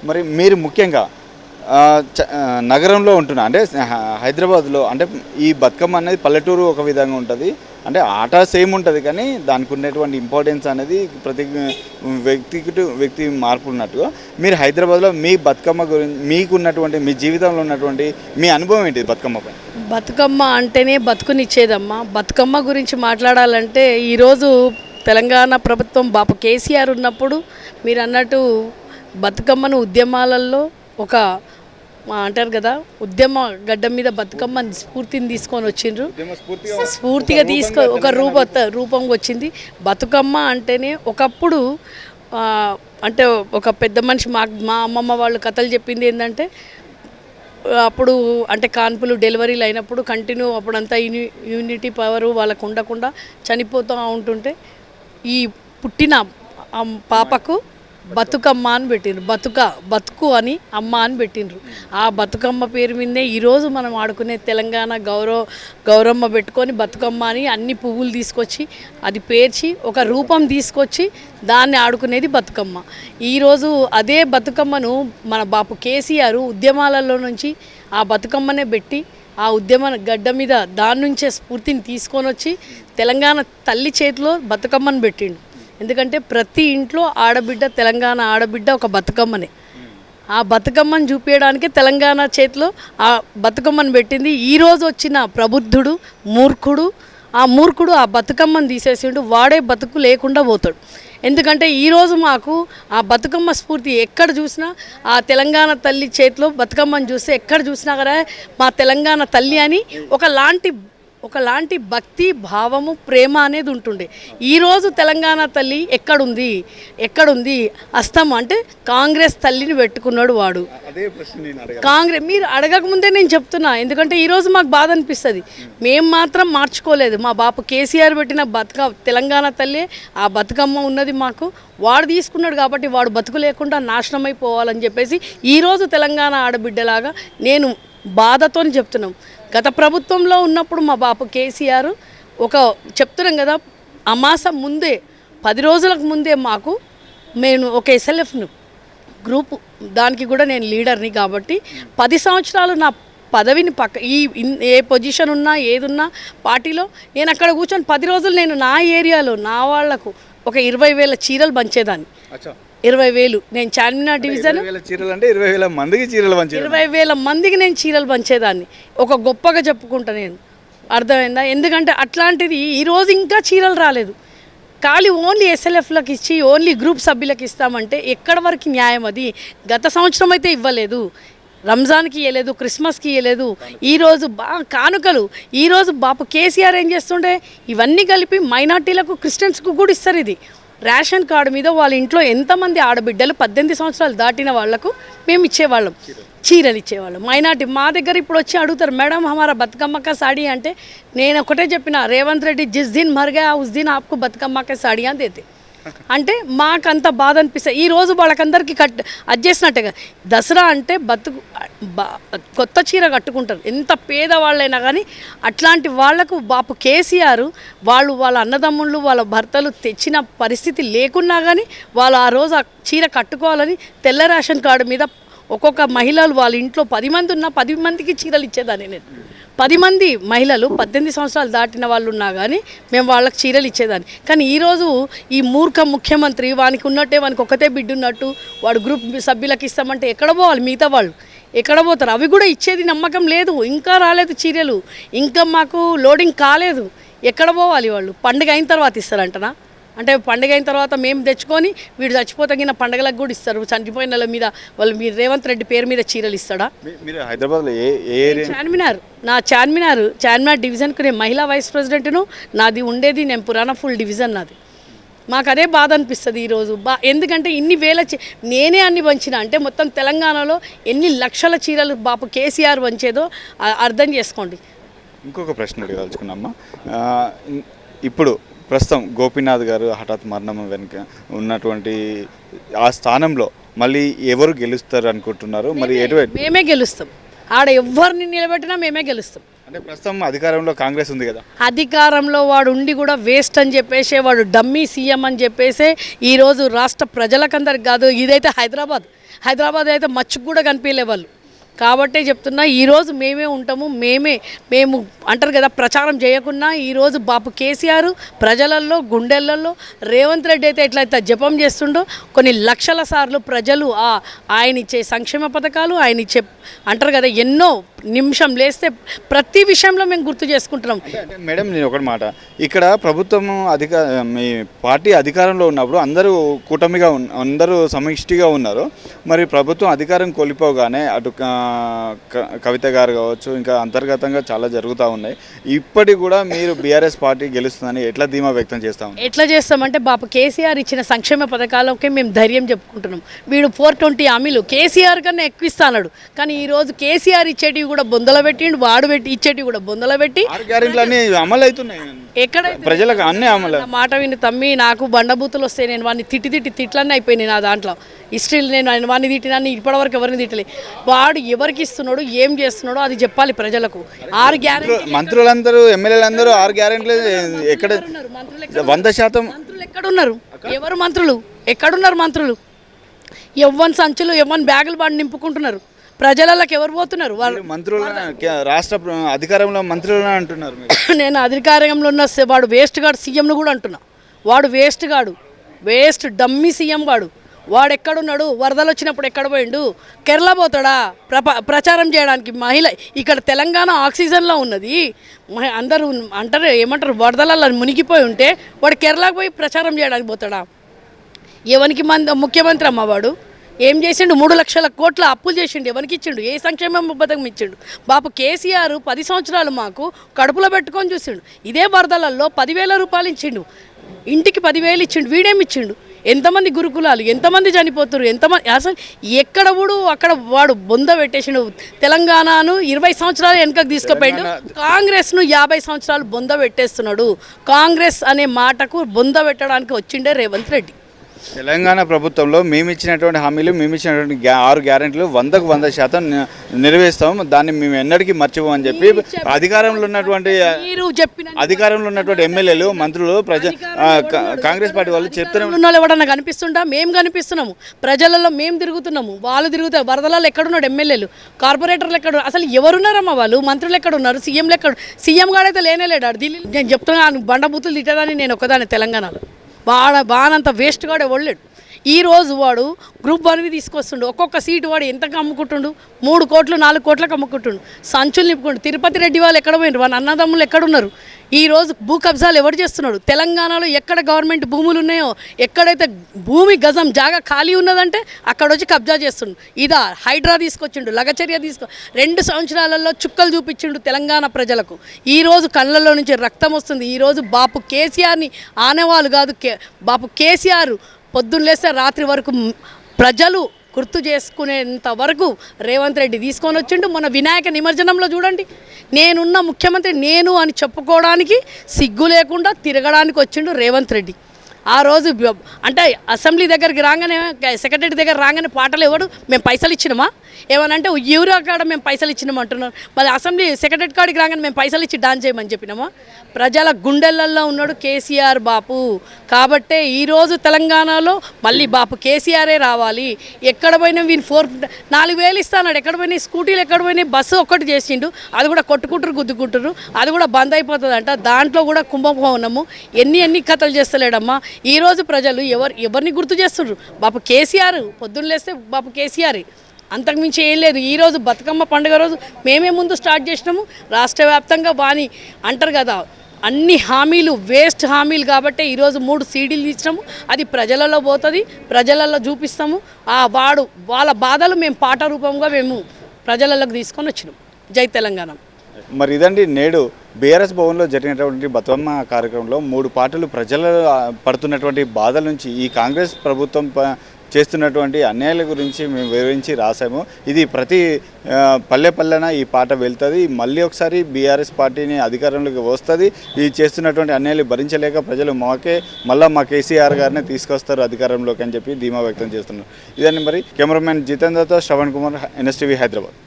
మరి మీరు ముఖ్యంగా నగరంలో ఉంటున్నా అంటే హైదరాబాద్లో అంటే ఈ బతుకమ్మ అనేది పల్లెటూరు ఒక విధంగా ఉంటుంది, అంటే ఆట సేమ్ ఉంటుంది కానీ దానికి ఉన్నటువంటి ఇంపార్టెన్స్ అనేది ప్రతి వ్యక్తి మార్పు ఉన్నట్టుగా మీరు హైదరాబాద్లో మీ బతుకమ్మ గురించి మీకున్నటువంటి మీ జీవితంలో ఉన్నటువంటి మీ అనుభవం ఏంటి బతుకమ్మపై? బతుకమ్మ అంటేనే బతుకునిచ్చేదమ్మా. బతుకమ్మ గురించి మాట్లాడాలంటే ఈరోజు తెలంగాణ ప్రభుత్వం బాపు కేసీఆర్ ఉన్నప్పుడు మీరు అన్నట్టు బతుకమ్మను ఉద్యమాలలో ఒక అంటారు కదా, ఉద్యమ గడ్డ మీద బతుకమ్మ స్ఫూర్తిని తీసుకొని వచ్చిండ్రు. స్ఫూర్తిగా ఒక రూపం వచ్చింది. బతుకమ్మ అంటేనే ఒకప్పుడు అంటే ఒక పెద్ద మనిషి మా అమ్మమ్మ వాళ్ళు కథలు చెప్పింది ఏంటంటే, అప్పుడు అంటే కాన్పులు డెలివరీలు అయినప్పుడు కంటిన్యూ అప్పుడంతా యూనిటీ పవరు వాళ్ళకు ఉండకుండా చనిపోతూ ఉంటుంటే ఈ పుట్టిన పాపకు బతుకమ్మ అని పెట్టిండ్రు. బతుకు అని అమ్మ అని పెట్టిండ్రు. ఆ బతుకమ్మ పేరు మీదనే ఈరోజు మనం ఆడుకునే తెలంగాణ గౌరమ్మ పెట్టుకొని బతుకమ్మ అని అన్ని పువ్వులు తీసుకొచ్చి అది పేర్చి ఒక రూపం తీసుకొచ్చి దాన్ని ఆడుకునేది బతుకమ్మ. ఈరోజు అదే బతుకమ్మను మన బాపు కేసీఆర్ ఉద్యమాలలో నుంచి ఆ బతుకమ్మనే పెట్టి ఆ ఉద్యమ గడ్డ మీద దాని నుంచే స్ఫూర్తిని తీసుకొని వచ్చి తెలంగాణ తల్లి చేతిలో బతుకమ్మను పెట్టిండు. ఎందుకంటే ప్రతి ఇంట్లో ఆడబిడ్డ, తెలంగాణ ఆడబిడ్డ ఒక బతుకమ్మనే. ఆ బతుకమ్మను చూపించడానికి తెలంగాణ చేతిలో ఆ బతుకమ్మను పెట్టింది. ఈరోజు వచ్చిన ప్రబుద్ధుడు మూర్ఖుడు ఆ బతుకమ్మను తీసేసిండు. వాడే బతుకు లేకుండా పోతాడు. ఎందుకంటే ఈరోజు మాకు ఆ బతుకమ్మ స్ఫూర్తి ఎక్కడ చూసినా ఆ తెలంగాణ తల్లి చేతిలో బతుకమ్మను చూస్తే ఎక్కడ చూసినా కదా మా తెలంగాణ తల్లి అని ఒకలాంటి భక్తి భావము ప్రేమ అనేది ఉంటుండే. ఈరోజు తెలంగాణ తల్లి ఎక్కడుంది అస్తం అంటే కాంగ్రెస్ తల్లిని పెట్టుకున్నాడు వాడు. మీరు అడగకముందే నేను చెప్తున్నా, ఎందుకంటే ఈరోజు మాకు బాధ అనిపిస్తుంది. మేము మాత్రం మార్చుకోలేదు. మా బాపు కేసీఆర్ పెట్టిన తెలంగాణ తల్లి ఆ బతుకమ్మ ఉన్నది మాకు. వాడు తీసుకున్నాడు కాబట్టి వాడు బతుకు లేకుండా నాశనం అయిపోవాలని చెప్పేసి ఈరోజు తెలంగాణ ఆడబిడ్డలాగా నేను బాధతో చెప్తున్నాం. గత ప్రభుత్వంలో ఉన్నప్పుడు మా బాపు కేసీఆర్ చెప్తున్నాం కదా, అమాసం ముందే 10 రోజులకు ముందే నేను ఒక ఎస్ఎల్ఎఫ్ను గ్రూపు దానికి కూడా నేను లీడర్ని కాబట్టి 10 సంవత్సరాలు నా పదవిని ఏ పొజిషన్ ఉన్నా ఏదున్నా పార్టీలో నేను అక్కడ కూర్చొని 10 రోజులు నేను నా ఏరియాలో నా వాళ్లకు ఒక 20,000 చీరలు పంచేదాన్ని. 20,000 నేను చార్మినార్ డివిజన్ 20,000 మందికి నేను చీరలు పంచేదాన్ని. ఒక గొప్పగా చెప్పుకుంటా నేను, అర్థమైందా? ఎందుకంటే అట్లాంటిది ఈరోజు ఇంకా చీరలు రాలేదు. ఖాళీ ఓన్లీ ఎస్ఎల్ఎఫ్లకు ఇచ్చి ఓన్లీ గ్రూప్ సభ్యులకు ఇస్తామంటే ఎక్కడ వరకు న్యాయం? అది గత సంవత్సరం అయితే ఇవ్వలేదు, రంజాన్కి ఇవ్వలేదు, క్రిస్మస్కి ఇవ్వలేదు. ఈరోజు కానుకలు ఈరోజు బాపు కేసీఆర్ ఏం చేస్తుండే, ఇవన్నీ కలిపి మైనార్టీలకు క్రిస్టియన్స్కు కూడా ఇస్తారు. ఇది రేషన్ కార్డు మీద వాళ్ళ ఇంట్లో ఎంతమంది ఆడబిడ్డలు 18 సంవత్సరాలు దాటిన వాళ్లకు మేము ఇచ్చేవాళ్ళం, చీరలు ఇచ్చేవాళ్ళం. మైనార్టీ మా దగ్గర ఇప్పుడు వచ్చి అడుగుతారు, మేడం హమారా బతుకమ్మ కా సాడీ అంటే నేను ఒకటే చెప్పిన, రేవంత్ రెడ్డి జిస్ దిన్ మర్ గయా ఉస్ దిన్ ఆప్కు బతుకమ్మ కా సాడీ అని దేతే. అంటే మాకంత బాధ అనిపిస్తుంది. ఈరోజు వాళ్ళకందరికీ అది చేసినట్టుగా దసరా అంటే కొత్త చీర కట్టుకుంటారు ఎంత పేదవాళ్ళైనా కానీ. అట్లాంటి వాళ్లకు బాపు కేసీఆర్ వాళ్ళ అన్నదమ్ముళ్ళు వాళ్ళ భర్తలు తెచ్చిన పరిస్థితి లేకున్నా కానీ వాళ్ళు ఆ రోజు ఆ చీర కట్టుకోవాలని తెల్ల రేషన్ కార్డు మీద ఒక్కొక్క మహిళలు వాళ్ళ ఇంట్లో 10 మంది ఉన్నా 10 మందికి చీరలు ఇచ్చేదాన్ని నేను. 10 మంది మహిళలు 18 సంవత్సరాలు దాటిన వాళ్ళు ఉన్నా కానీ మేము వాళ్ళకి చీరలు ఇచ్చేదాన్ని. కానీ ఈరోజు ఈ మూర్ఖ ముఖ్యమంత్రి వానికి ఉన్నట్టే వానికి ఒకటే బిడ్డ ఉన్నట్టు వాడు గ్రూప్ సభ్యులకు ఇస్తామంటే ఎక్కడ పోవాలి? మిగతా వాళ్ళు ఎక్కడ పోతారు? అవి కూడా ఇచ్చేది నమ్మకం లేదు. ఇంకా రాలేదు చీరలు, ఇంకా మాకు లోడింగ్ కాలేదు. ఎక్కడ పోవాలి వాళ్ళు? పండుగ అయిన తర్వాత ఇస్తారంటనా? అంటే పండుగ అయిన తర్వాత మేము తెచ్చుకొని వీడు చచ్చిపోతగిన పండుగలకు కూడా ఇస్తారు. చనిపోయిన వాళ్ళ మీద మీరు రేవంత్ రెడ్డి పేరు మీద చీరలు ఇస్తాడా? మీరు హైదరాబాద్లో చార్మినార్ డివిజన్కు నేను మహిళా వైస్ ప్రెసిడెంట్ను. నాది ఉండేది నేను పురాణ ఫుల్ డివిజన్ నాది. మాకు అదే బాధ అనిపిస్తుంది ఈరోజు. ఎందుకంటే ఇన్ని వేల నేనే అన్ని పంచిన అంటే మొత్తం తెలంగాణలో ఎన్ని లక్షల చీరలు బాపు కేసీఆర్ పంచేదో అర్థం చేసుకోండి. ఇంకొక ప్రశ్న అడగదలుచుకున్నామ్మా. ఇప్పుడు ప్రస్తుతం గోపీనాథ్ గారు హఠాత్ మరణం వెనుక ఉన్నటువంటి ఆ స్థానంలో మళ్ళీ ఎవరు గెలుస్తారు అనుకుంటున్నారు? మరి మేమే గెలుస్తాం. ఆడ ఎవరిని నిలబెట్టినా మేమే గెలుస్తాం. అంటే ప్రస్తుతం అధికారంలో కాంగ్రెస్ ఉంది కదా, అధికారంలో వాడు ఉండి కూడా వేస్ట్ అని చెప్పేసి వాడు డమ్మీ సీఎం అని చెప్పేసి ఈరోజు రాష్ట్ర ప్రజలకందరికి కాదు, ఇదైతే హైదరాబాద్ అయితే మచ్చుకు కూడా కనిపించలే వాళ్ళు. కాబట్టే చెప్తున్నా, ఈరోజు మేమే ఉంటాము, మేము అంటారు కదా, ప్రచారం చేయకున్నా ఈరోజు బాపు కేసీఆర్ ప్రజలల్లో గుండెలల్లో, రేవంత్ రెడ్డి అయితే ఎట్లయితే జపం చేస్తుండో కొన్ని లక్షల సార్లు ప్రజలు ఆయన ఇచ్చే సంక్షేమ పథకాలు, ఆయన ఇచ్చే అంటారు కదా ఎన్నో నిమిషం లేస్తే ప్రతి విషయంలో మేము గుర్తు చేసుకుంటున్నాం. అంటే మేడం, నేను ఒకటి మాట, ఇక్కడ ప్రభుత్వం మీ పార్టీ అధికారంలో ఉన్నప్పుడు అందరూ కూటమిగా అందరూ సమిష్టిగా ఉన్నారు. మరి ప్రభుత్వం అధికారం కోల్పోగానే అటు కవిత గారు కావచ్చు, ఇంకా అంతర్గతంగా చాలా జరుగుతూ ఉన్నాయి. ఇప్పటికి కూడా మీరు బీఆర్ఎస్ పార్టీ గెలుస్తుందని ఎట్లా ధీమా వ్యక్తం చేస్తాం? ఎట్లా చేస్తామంటే బాపు కేసీఆర్ ఇచ్చిన సంక్షేమ పథకాలకే మేము ధైర్యం చెప్పుకుంటున్నాం. వీడు 420 హామీలు కేసీఆర్ కన్నా ఎక్కువ ఇస్తాడు, కానీ ఈరోజు కేసీఆర్ ఇచ్చేటివి కూడా బొందల పెట్టిండు, వాడు ఇచ్చేటివి కూడా బొందల పెట్టి గ్యారెంటీలు అమలు అవుతున్నాయి. ఎక్కడైతే ప్రజలకు అన్నీ అమలు. మాట విని తమ్మి, నాకు బండబూతులు వస్తే నేను వాడిని తిట్లన్నీ అయిపోయినాయి నా దాంట్లో. హిస్టరీలు నేను వాడిని తిట్టినాన్ని ఇప్పటివరకు ఎవరిని తిట్టలే. వాడు ఎవరికి ఇస్తున్నాడు, ఏం చేస్తున్నాడో అది చెప్పాలి ప్రజలకు. 6 గ్యారెంటీ మంత్రులందరూ ఎమ్మెల్యేలందరూ 6 గ్యారెంటీలు ఎక్కడ 100% మంత్రులు ఎక్కడున్నారు? ఎవరు మంత్రులు? ఎక్కడున్నారు మంత్రులు? ఎవ్వని సంచులు ఎవ్వని బ్యాగులు వాడు నింపుకుంటున్నారు. ప్రజలకి ఎవరు పోతున్నారు? వాళ్ళు మంత్రులు రాష్ట్ర అధికారంలో మంత్రులు అంటున్నారు. నేను అధికారంలో ఉన్న వాడు వేస్ట్ గాడు సీఎంను కూడా అంటున్నా. వాడు వేస్ట్ డమ్మీ సీఎం వాడు ఎక్కడున్నాడు? వరదలు వచ్చినప్పుడు ఎక్కడ పోయిండు? కేరళ పోతాడా ప్రచారం చేయడానికి? మహిళ ఇక్కడ తెలంగాణ ఆక్సిజన్లో ఉన్నది, అందరూ ఏమంటారు వరదలలో మునిగిపోయి ఉంటే వాడు కేరళకు పోయి ప్రచారం చేయడానికి పోతాడా? ఎవరికి ముఖ్యమంత్రి అమ్మ వాడు? ఏం చేసిండు? 3 లక్షల కోట్ల అప్పులు చేసిండు. ఎవరికి ఇచ్చిండు? ఏ సంక్షేమ పథకం ఇచ్చిండు? బాపు కేసీఆర్ 10 సంవత్సరాలు మాకు కడుపులో పెట్టుకొని చూసిండు. ఇదే వరదలలో 10,000 రూపాయలు ఇచ్చిండు, ఇంటికి 10,000 ఇచ్చిండు. వీడేమి ఇచ్చిండు? ఎంతమంది గురుకులాలు, ఎంతమంది చనిపోతున్నారు, ఎంతమంది అసలు ఎక్కడ అక్కడ వాడు బొంద పెట్టేసిండు. తెలంగాణను 20 సంవత్సరాలు వెనకకు తీసుకుపోయిండు, కాంగ్రెస్ను 50 సంవత్సరాలు బొంద పెట్టేస్తున్నాడు. కాంగ్రెస్ అనే మాటకు బొంద పెట్టడానికి వచ్చిండే రేవంత్ రెడ్డి. తెలంగాణ ప్రభుత్వంలో మేము ఇచ్చినటువంటి హామీలు, మేము ఇచ్చినటువంటి 6 గ్యారెంటీలు 100% నెరవేర్స్తాం, దాన్ని మేము ఎన్నటికీ మర్చిపోమని చెప్పి అధికారంలో ఉన్నటువంటి ఎమ్మెల్యేలు, మంత్రులు, కాంగ్రెస్ పార్టీ వాళ్ళు చెప్తున్నారు. ఎవడన్నా కనిపిస్తుంటా? మేము కనిపిస్తున్నాము, ప్రజలలో మేము తిరుగుతున్నాము, వాళ్ళు తిరుగుతారు. వరదలలో ఎక్కడున్నాడు? ఎమ్మెల్యేలు, కార్పొరేటర్లు ఎక్కడ? అసలు ఎవరున్నారమ్మా వాళ్ళు? మంత్రులు ఎక్కడున్నారు? సీఎంలు ఎక్కడ? సీఎం గాడైతే లేనేలేడు. ఢిల్లీ నేను చెప్తున్నాను, బండబూతులు తిట్టడానికి నేను ఒకదాన్ని తెలంగాణలో. బాగానంత వేస్ట్ గాడు ఎవడలేడు. ఈరోజు వాడు గ్రూప్ 1 తీసుకొస్తుండు. ఒక్కొక్క సీటు వాడు ఎంతకు అమ్ముకుంటుండు? 3 కోట్లు 4 కోట్లకు అమ్ముకుంటుండు. సంచులు నింపుకుంటు. తిరుపతి రెడ్డి వాళ్ళు ఎక్కడ పోయినారు? వాళ్ళ అన్నదమ్ములు ఎక్కడున్నారు? ఈరోజు భూ కబ్జాలు ఎవరు చేస్తున్నాడు? తెలంగాణలో ఎక్కడ గవర్నమెంట్ భూములు ఉన్నాయో, ఎక్కడైతే భూమి గజం జాగా ఖాళీ ఉన్నదంటే అక్కడ వచ్చి కబ్జా చేస్తుండు. ఇదా హైడ్రా తీసుకొచ్చిండు, లగచర్య 2 సంవత్సరాలలో చుక్కలు చూపించిండు తెలంగాణ ప్రజలకు. ఈరోజు కళ్ళల్లో నుంచి రక్తం వస్తుంది. ఈరోజు బాపు కేసీఆర్ని ఆనేవాళ్ళు కాదు, బాపు కేసీఆర్ పొద్దున్న లేస్తే రాత్రి వరకు ప్రజలు గుర్తు చేసుకునేంత వరకు రేవంత్ రెడ్డి తీసుకొని వచ్చిండు. మన వినాయక నిమజ్జనంలో చూడండి, నేనున్న ముఖ్యమంత్రి నేను అని చెప్పుకోవడానికి సిగ్గు లేకుండా తిరగడానికి వచ్చిండు రేవంత్ రెడ్డి. ఆ రోజు అంటే అసెంబ్లీ దగ్గరికి రాగానే, సెక్రటరీ దగ్గర రాగానే పాటలు ఎవడు? మేము పైసలు ఇచ్చినామా? ఏమనంటే యూరియా కాడ మేము పైసలు ఇచ్చినాం అంటున్నారు. మళ్ళీ అసెంబ్లీ సెక్రటరీ కాడికి రాగానే మేము పైసలు ఇచ్చి డాన్స్ చేయమని చెప్పినామా? ప్రజల గుండెలల్లో ఉన్నాడు కేసీఆర్ బాపు. కాబట్టే ఈరోజు తెలంగాణలో మళ్ళీ బాపు కేసీఆరే రావాలి. ఎక్కడ పోయినా వీని 4,000 ఇస్తాడు. ఎక్కడ పోయినాయి స్కూటీలు, ఎక్కడ పోయినాయి బస్సు ఒక్కటి చేసిండు, అది కూడా కొట్టుకుంటారు గుద్దుకుంటారు, అది కూడా బంద్ అయిపోతుందంట. దాంట్లో కూడా కుంభకోణము ఎన్ని కథలు చేస్తలేడమ్మా. ఈరోజు ప్రజలు ఎవరిని గుర్తు చేస్తున్నారు? బాపు కేసీఆర్. పొద్దున్న లేస్తే బాపు కేసీఆర్, అంతకుమించి ఏం లేదు. ఈరోజు బతుకమ్మ పండుగ రోజు మేమే ముందు స్టార్ట్ చేసినాము. రాష్ట్ర వ్యాప్తంగా వాని అంటారు కదా, అన్ని హామీలు వేస్ట్ హామీలు కాబట్టి ఈరోజు 3 సీడీలు ఇచ్చినాము. అది ప్రజలలో పోతుంది, ప్రజలలో చూపిస్తాము. వాళ్ళ బాధలు మేము పాట రూపంగా మేము ప్రజలలోకి తీసుకొని వచ్చినాం. జై తెలంగాణ. మరి ఇదండి నేడు బీఆర్ఎస్ భవన్లో జరిగినటువంటి బతుకమ్మ కార్యక్రమంలో 3 పార్టీలు ప్రజలు పడుతున్నటువంటి బాధల నుంచి, ఈ కాంగ్రెస్ ప్రభుత్వం చేస్తున్నటువంటి అన్యాయాల గురించి మేము వివరించి రాసాము. ఇది ప్రతి పల్లెన ఈ పాట వెళ్తుంది. మళ్ళీ ఒకసారి బీఆర్ఎస్ పార్టీని అధికారంలోకి వస్తుంది. ఇది చేస్తున్నటువంటి అన్యాయాలు భరించలేక ప్రజలు మా కేసీఆర్ గారిని తీసుకొస్తారు అధికారంలోకి అని చెప్పి ధీమా వ్యక్తం చేస్తున్నారు. ఇదని మరి కెమెరామెన్ జితేందర్తో శ్రవణ్ కుమార్, NSTV హైదరాబాద్.